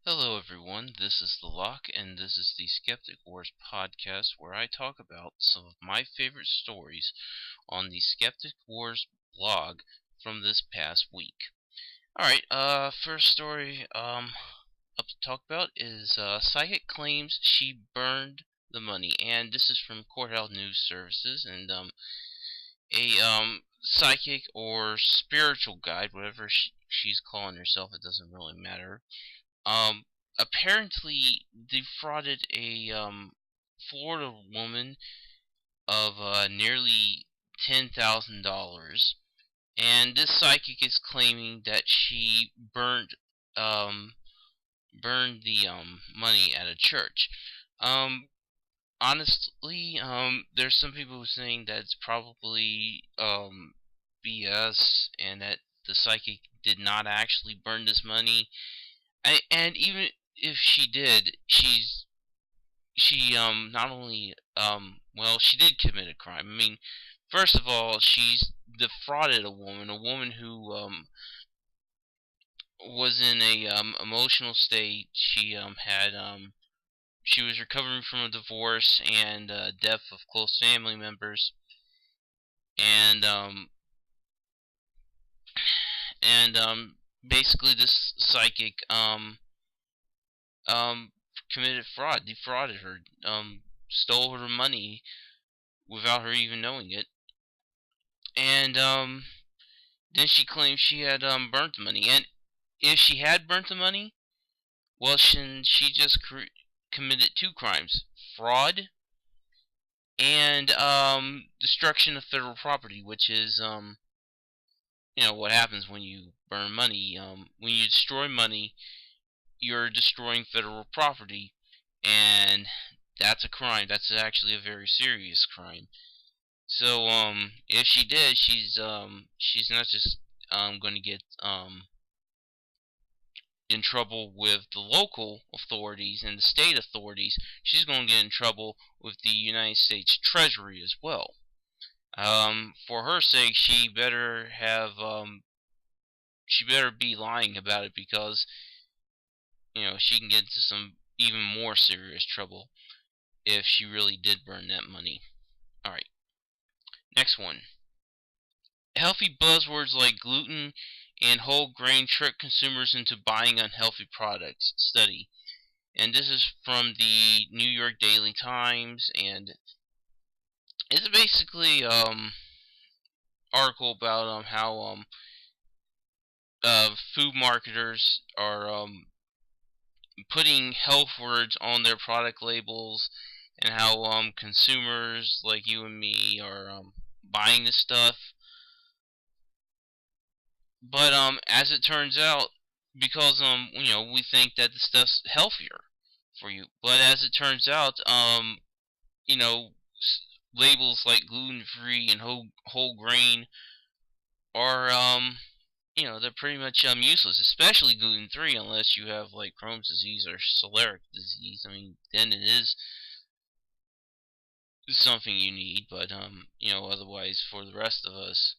Hello, everyone. This is The Lock, and this is the Skeptic Wars podcast where I talk about some of my favorite stories on the Skeptic Wars blog from this past week. Alright, first story up to talk about is Psychic claims she burned the money, and this is from Courthouse News Services, and a psychic or spiritual guide, whatever she's calling herself, it doesn't really matter, um, apparently defrauded a Florida woman of nearly $10,000, and this psychic is claiming that she um burned the money at a church. Um, Honestly, there's some people who saying that it's probably BS and that the psychic did not actually burn this money. And even if she did, she not only well, she did commit a crime. I mean, first of all, she's defrauded a woman who was in a emotional state. She was recovering from a divorce and death of close family members, and basically this psychic um committed fraud, defrauded her, stole her money without her even knowing it, and then she claimed she had burnt the money. And if she had burnt the money, well, she just committed two crimes: fraud and destruction of federal property, which is what happens when you burn money. When you destroy money, you're destroying federal property, and that's a crime. That's actually a very serious crime. So if she did, she's not just going to get in trouble with the local authorities and the state authorities. She's going to get in trouble with the United States Treasury as well. For her sake, she better be lying about it, because she can get into some even more serious trouble if she really did burn that money. All right, next one. Healthy buzzwords like gluten and whole grain trick consumers into buying unhealthy products. Study. And this is from the New York Daily Times, and it's basically article about how food marketers are putting health words on their product labels, and how consumers like you and me are buying this stuff. But as it turns out, because we think that the stuff's healthier for you, but as it turns out, you know labels like gluten-free and whole grain are they're pretty much useless, especially gluten-free, unless you have like Crohn's disease or celiac disease. I mean, then it is something you need, but otherwise for the rest of us,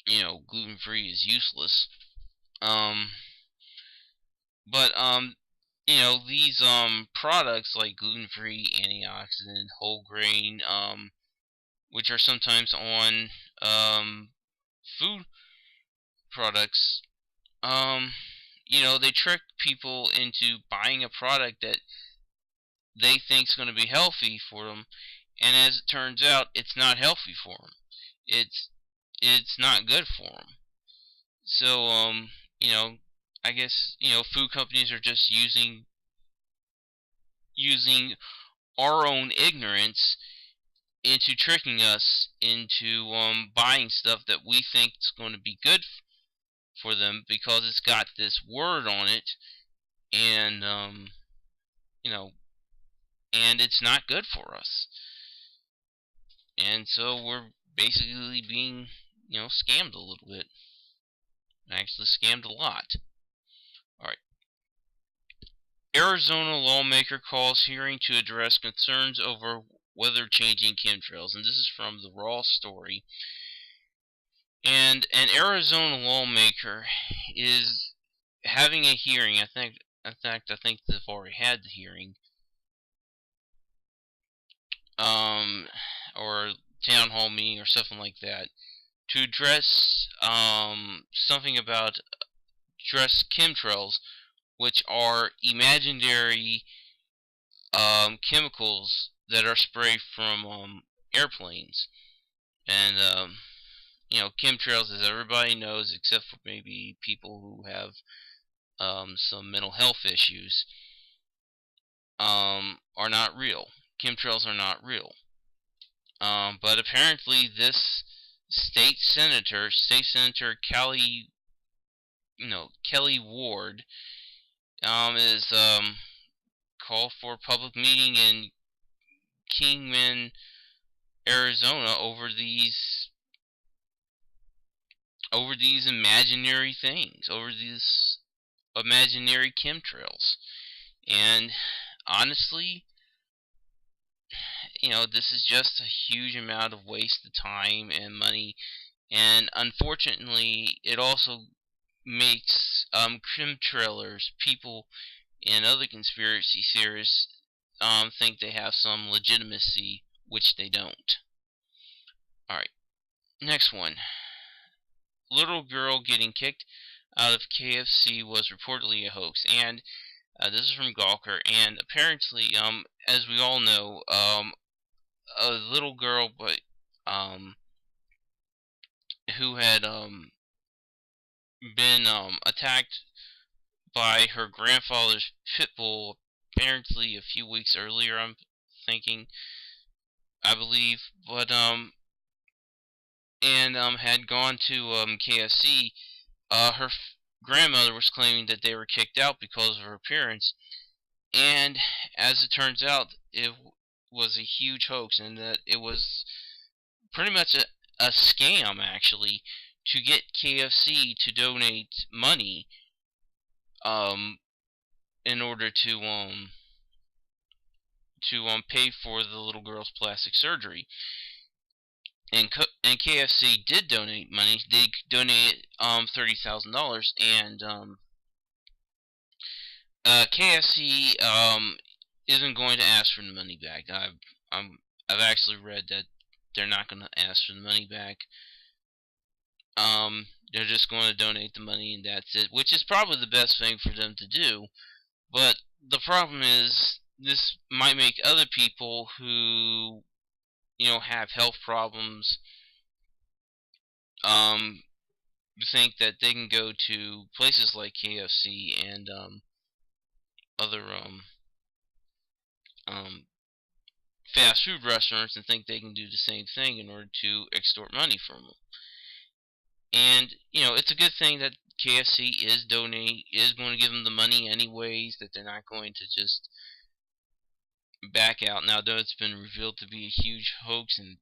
gluten-free is useless. Um, but these products like gluten-free, antioxidant, whole grain, which are sometimes on food products, um, they trick people into buying a product that they think's going to be healthy for them, and as it turns out, it's not healthy for them. It's it's not good for them. So you know, I guess food companies are just using our own ignorance into tricking us into buying stuff that we think is going to be good for them because it's got this word on it, and you know and it's not good for us, and so we're basically being scammed a little bit, actually scammed a lot. All right. Arizona lawmaker calls hearing to address concerns over weather changing chemtrails, and this is from the Raw story. And an Arizona lawmaker is having a hearing. I think they've already had the hearing, or town hall meeting or something like that, to address something about address chemtrails, which are imaginary chemicals that are sprayed from airplanes. And chemtrails, as everybody knows, except for maybe people who have some mental health issues, are not real. Chemtrails are not real. But apparently, this State Senator Kelly Ward, is called for a public meeting in Kingman, Arizona, over these imaginary things, over these imaginary chemtrails. And honestly, this is just a huge amount of wasted time and money, and unfortunately, it also makes chemtrailers, people, and other conspiracy theorists think they have some legitimacy, which they don't. Alright, next one. Little girl getting kicked out of KFC was reportedly a hoax, and this is from Gawker, and apparently, as we all know, a little girl, but who had been attacked by her grandfather's pit bull, apparently a few weeks earlier. I'm thinking, I believe, but and had gone to KFC. Her grandmother was claiming that they were kicked out because of her appearance, and as it turns out, it was a huge hoax, and that it was pretty much a scam, actually, to get KFC to donate money in order to pay for the little girl's plastic surgery. And KFC did donate money. They donated $30,000, and KFC isn't going to ask for the money back. I've actually read that they're not going to ask for the money back. They're just going to donate the money, and that's it, which is probably the best thing for them to do. But the problem is, this might make other people who have health problems think that they can go to places like KFC and other um, fast food restaurants and think they can do the same thing in order to extort money from them. And it's a good thing that KFC is going to give them the money anyways, that they're not going to just back out. Now, though, it's been revealed to be a huge hoax, and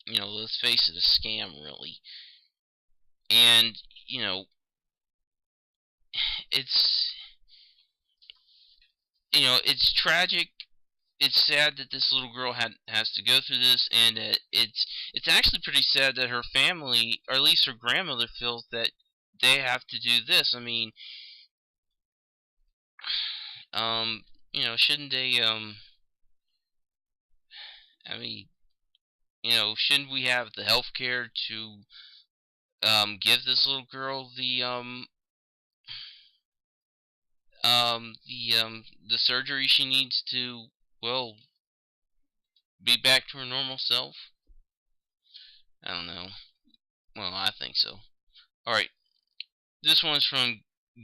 let's face it, a scam, really. And it's it's tragic. It's sad that this little girl has to go through this, and it's actually pretty sad that her family, or at least her grandmother, feels that they have to do this. I mean, shouldn't they I mean, shouldn't we have the health care to give this little girl the surgery she needs to, well, be back to her normal self? I don't know. Well, I think so. Alright, this one's from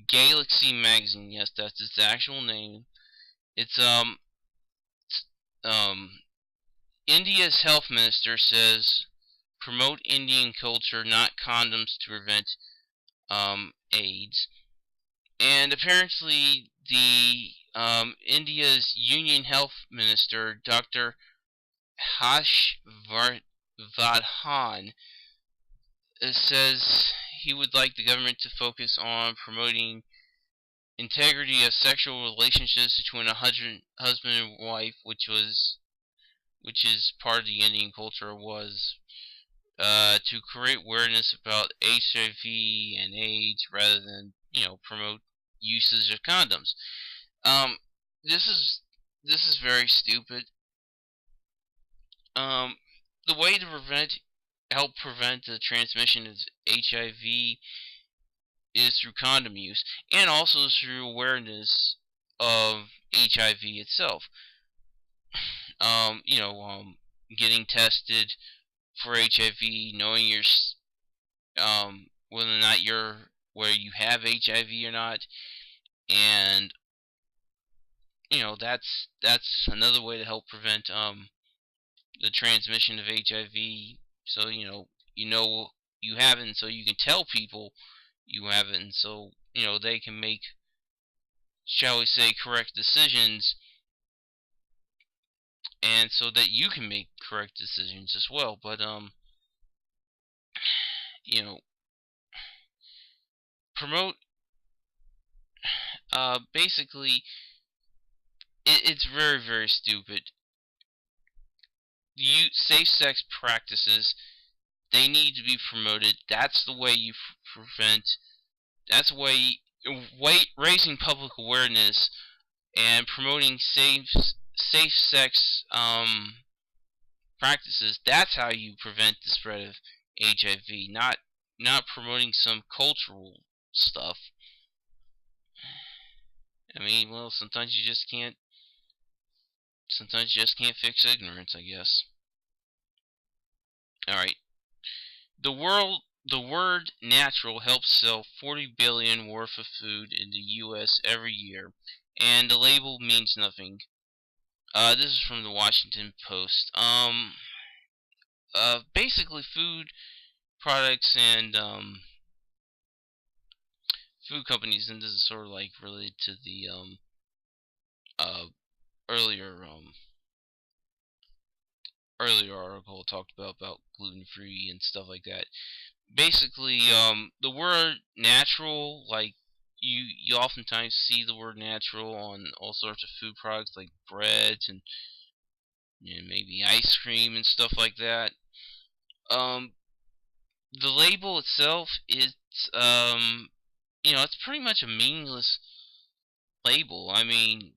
Galaxy Magazine. Yes, that's its actual name. It's India's health minister says promote Indian culture, not condoms, to prevent AIDS. And apparently, the India's Union Health Minister, Dr. Hash Vardhan, says he would like the government to focus on promoting integrity of sexual relationships between a husband and wife, which is part of the Indian culture, was to create awareness about HIV and AIDS rather than, promote usage of condoms. Um, this is very stupid. Um, the way to help prevent the transmission of HIV is through condom use, and also through awareness of HIV itself. Um, you know, um, Getting tested for HIV, knowing whether or not where you have HIV or not, and that's another way to help prevent the transmission of HIV. So you have it, and so you can tell people you have it, and so they can make, shall we say, correct decisions, and so that you can make correct decisions as well. But you know, promote basically it's very, very stupid. Safe sex practices, they need to be promoted. That's the way you prevent. That's the way raising public awareness and promoting safe sex practices. That's how you prevent the spread of HIV. Not promoting some cultural stuff. I mean, well, sometimes you just can't. Sometimes you just can't fix ignorance, I guess. All right. The word natural helps sell 40 billion worth of food in the US every year, and the label means nothing. This is from the Washington Post. Basically food products and food companies, and this is sort of like related to the uh earlier earlier article talked about gluten-free and stuff like that. Basically, the word natural, like you oftentimes see the word natural on all sorts of food products like breads and maybe ice cream and stuff like that. Um, the label itself is it's pretty much a meaningless label. I mean,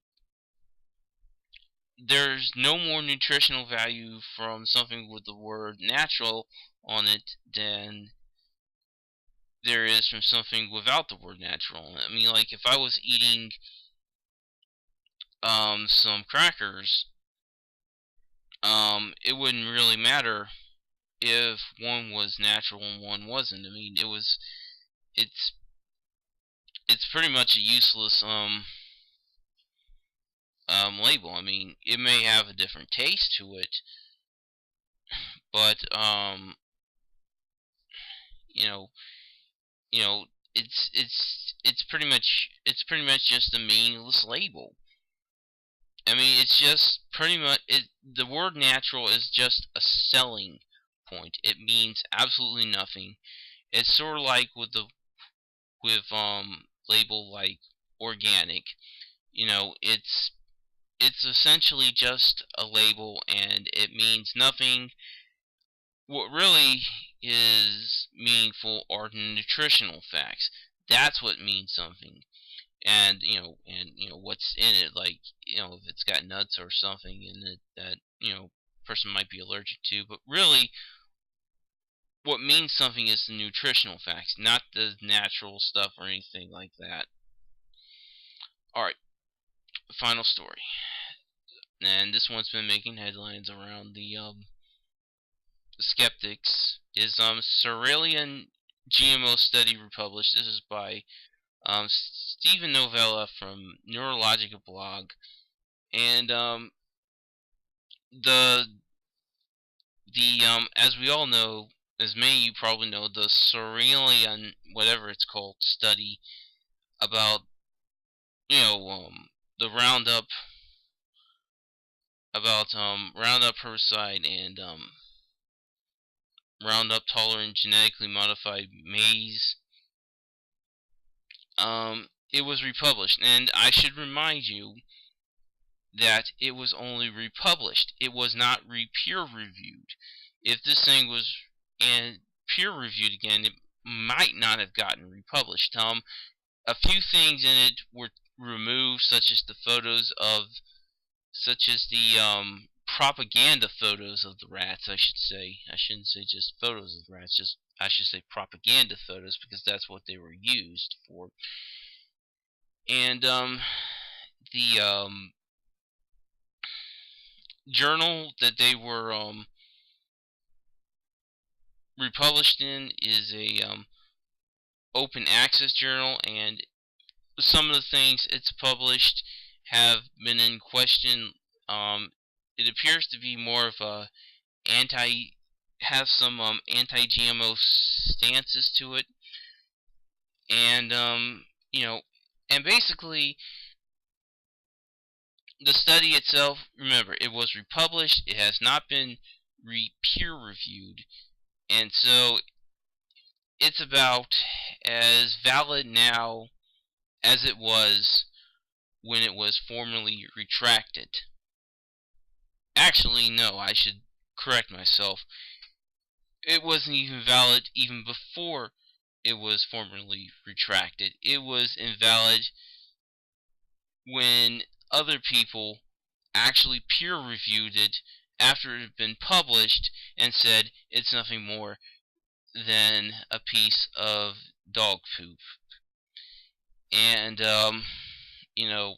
there's no more nutritional value from something with the word natural on it than there is from something without the word natural. I mean, like if I was eating some crackers, it wouldn't really matter if one was natural and one wasn't. I mean, it's it's pretty much a useless label. I mean, it may have a different taste to it, but you know, you know, it's pretty much just a meaningless label. I mean, it's just pretty much the word natural is just a selling point. It means absolutely nothing. It's sort of like with label like organic. It's essentially just a label and it means nothing. What really is meaningful are the nutritional facts. That's what means something. And what's in it, like if it's got nuts or something in it that person might be allergic to. But really, what means something is the nutritional facts, not the natural stuff or anything like that. All right, final story, and this one's been making headlines around the skeptics. Is Seralini GMO study republished? This is by Stephen Novella from Neurologica blog, and the as we all know, as many of you probably know, the Seralini, whatever it's called, study about the Roundup, about Roundup herbicide and Roundup tolerant genetically modified maize. It was republished, and I should remind you that it was only republished. It was not peer reviewed. If this thing was and peer-reviewed again, it might not have gotten republished. A few things in it were removed, such as the propaganda photos of the rats, I should say. I shouldn't say just photos of the rats, just I should say propaganda photos, because that's what they were used for. And the journal that they were republished in is a open access journal, and some of the things it's published have been in question. It appears to be more of a anti have some anti-GMO stances to it, and you know, and basically the study itself. Remember, it was republished. It has not been peer reviewed, and so it's about as valid now as it was when it was formally retracted. Actually, no, I should correct myself. It wasn't even valid even before it was formally retracted. It was invalid when other people actually peer reviewed it after it had been published and said it's nothing more than a piece of dog poop. And you know,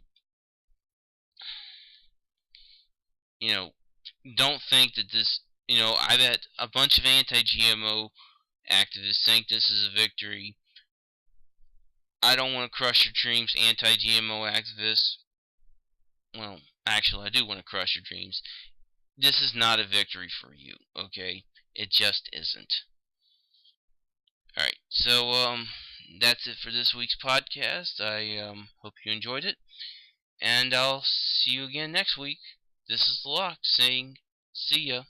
don't think that this. I bet a bunch of anti-GMO activists think this is a victory. I don't want to crush your dreams, anti-GMO activists. Well, actually, I do want to crush your dreams. This is not a victory for you, okay? It just isn't. Alright, so, that's it for this week's podcast. I, hope you enjoyed it. And I'll see you again next week. This is the Lock saying, see ya.